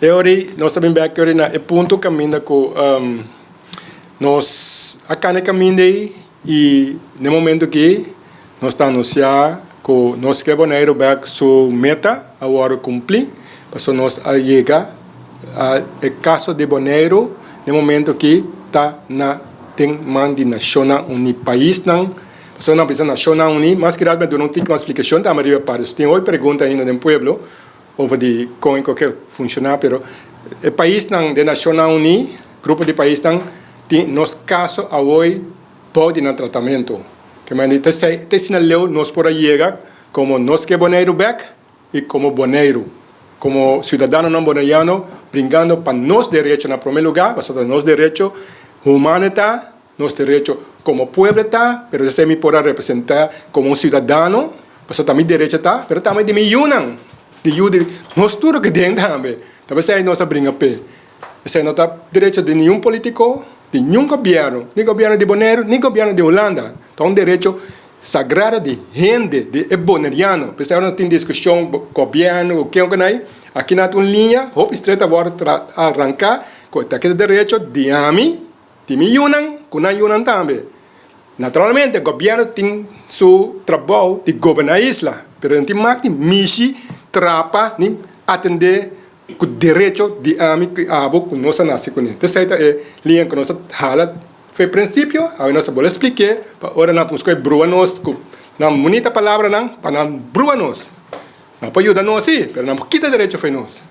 E ora, nós sabemos bem que ora na ponto caminho com nós acá no caminho e no momento que nós estamos anunciando que nós queremos back sua meta agora cumprir, para nós chegar a caso de Bonaire no momento que está na tem man de nacional uni país não pessoa não precisa nacional uni mas que realmente não tem uma explicação da maioria para tem hoje pergunta ainda no pueblo over de como qualquer funcionar pero o país não de nacional uni grupo de país não tem nos caso a hoje pode na tratamento que man te sinaleu nós por chegar como nós que Bonaire back e como Bonaire como cidadano não bonaiano brincando para nos direitos na primeiro lugar para nos direitos humanidade, nosso direito como povo está, mas você me pode representar como cidadão, porque também direito está, mas também de me unam, de nós tudo que tem também. Talvez aí nós brinca pé. Você não está direito de nenhum político, de nenhum governo, nem governo de Bonaire, nem governo de Holanda. Então um direito sagrado de gente, de bonaiano. Porque não tem discussão governo, o que é que não aqui na tua linha, hope estreita agora arrancar, com aquele direito de ami, de me unam, com a unam também. Naturalmente, o governo tem seu trabalho de governar a isla, mas não tem mais de missão, trapa, nem atender o direito de ami que abo com nossa nação. Então, essa é a linha que nós fala, foi princípio, aí nós vamos explicar, para ora nós vamos brua nós, na bonita palavra não, para nós brua nós. Não pode ajudar nós sim, mas não quita direito foi nós.